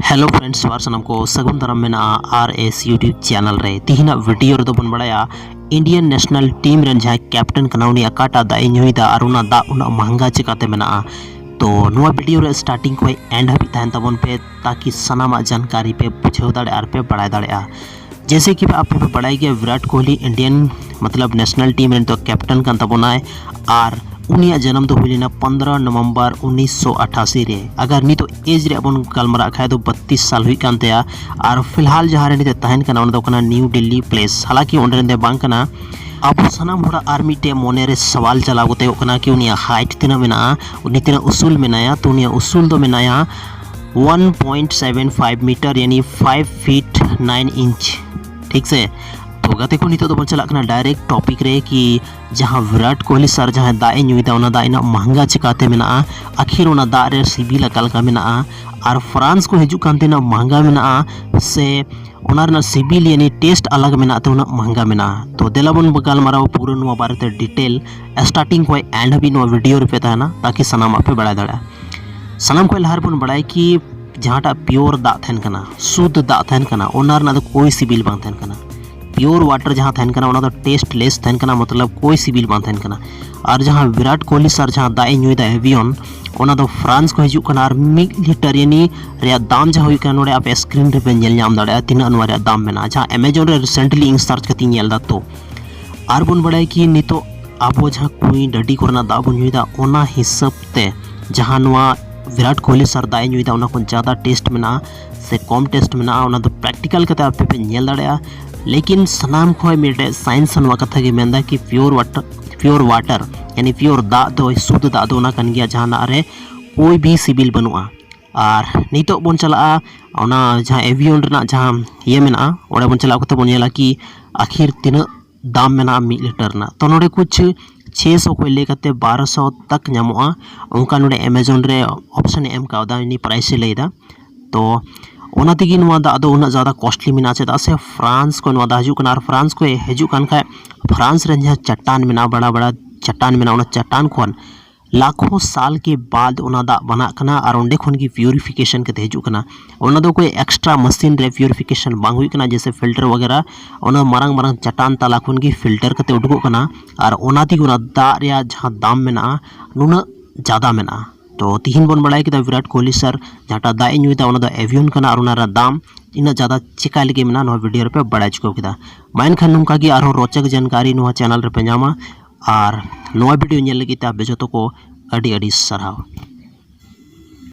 Hello friends वार सनम को सगुन दाराम मेना आर एस यूट्यूब चैनल रे तिहिना वीडियो रे बन बड़ाया इंडियन नेशनल टीम रे जहां कैप्टन कना उनी अकाटा दा न्यूदा और उना दा उना महंगा चिकाते मेना तो नुआ वीडियो रे स्टार्टिंग को एंड हाबी तहन तबन पे ताकि सनामा जानकारी पे बुझेव दाड़े आर पे बड़ाय दाड़े जैसे कि आप पे बड़ाई गया विराट कोहली इंडियन मतलब नेशनल टीम रे तो कैप्टन कन तबनाय और उनिया जन्म तो हुईना 15 नवंबर 1988 रे अगर नी तो एज रे बन गलमरा खाए तो 32 साल हुई कानते और फिलहाल जहाँ रे तहन कना उन दो कना न्यू दिल्ली प्लेस हालांकि उनरे बांग कना अब सानाम होड़ा आर मिटे मोने रे सवाल चलाव गते कना कि उनिया हाइट तना मेना उनी तना उसूल मेनाया तो उनिया उसूल दो मेनाया 1.75 मीटर यानी 5 फीट 9 इंच ठीक से तो गते को नितो तो बन चला डायरेक्ट टॉपिक रे कि जहां विराट कोहली सर जहां दाए न्यूदा उना दा इना महंगा चिकाते मेना आखिर उना दा रे सिबिल का मेना और फ्रांस को हिजू कांते ना महंगा मेना से उनार सिबिल यानी टेस्ट अलग मेना तो उना महंगा मेना तो देलाबन बगाल माराव पूरा नुआ बारे डिटेल स्टार्टिंग को एंड हबी नुआ वीडियो रे पे ताना ताकि सनाम पे बड़ा दड़ा सनाम को लहर बन बड़ाई कि जहांटा प्योर दा थेन कना शुद्ध दा थेन कना उनार ना कोई सिबिल बांग थेन कना प्योर वाटर जहाँ थैन कना उना तो टेस्ट लेस थैन कना मतलब कोई सिबिल बांग थैन कना और जहाँ विराट कोहली सर जहाँ दाए न्यूदा एवियन उना तो फ्रांस को हिजू कना और 1 लीटर यानी रे दाम जहाँ हुई कना नोडे आप स्क्रीन रे पे नेल नाम दाड़े तीना नुआ रे दाम मेना जहाँ अमेजन रे रिसेंटली इंग सर्च कती नेल दा तो और बन बड़ाई कि नितो आबो जहाँ कोई डडी करना दा बन न्यूदा ओना हिसाब ते जहाँ नुआ विराट कोहली सर दाए न्यूदा उना को ज़्यादा टेस्ट मेना से कम टेस्ट मेना उना तो प्रैक्टिकल कते आप पे नेल दाड़े लेकिन सनाम को मिटे साइंस नवा कथा के मेंदा कि प्योर वाटर यानी प्योर दा दो शुद्ध दा दो ना कन गया जहां ना रे कोई भी सिबिल बनुआ और नितो बन चला ओना जहां एवियन रना जहां ये मेना ओडे बन चला कते बन नेला कि आखिर तीन दाम मेना 1 लीटर ना तो नोडे कुछ 600 को लेकते 1200 तक नामोआ उनका नोडे अमेजन रे ऑप्शन एम कावदा नि प्राइस लेदा तो ओना तेगी नुआ दा दो उना ज़्यादा कॉस्टली मेना चेदा से फ्रांस को नुआ दा हजू कना और फ्रांस को हजू कान खा फ्रांस रे जहाँ चट्टान मेना बड़ा बड़ा चट्टान मेना उना चट्टान खोन लाखों साल के बाद उना दा बना कना और उंडे खोन की प्यूरिफिकेशन के हजू कना उना दो कोई एक्स्ट्रा मशीन रे प्यूरिफिकेशन बांग हुई कना जैसे फिल्टर वगैरह उना मारंग मारंग चट्टान तला खोन की फिल्टर कते उडुगो कना और उना ती उना दा रे जहाँ दाम मेना नुना ज़्यादा मेना तो तिहिन बन बड़ाई कि विराट कोहली सर जहाँ दाए न्यूदा उना एवियन कना और उनारा दाम इन ज़्यादा चिका लगे मेना नुआ वीडियो पे बड़ा चुको किदा माइन खान नुका की आरो रोचक जानकारी नुआ चैनल रे पे नामा और नुआ वीडियो नेल लगी ता बेजतो को अडी अडी सराव।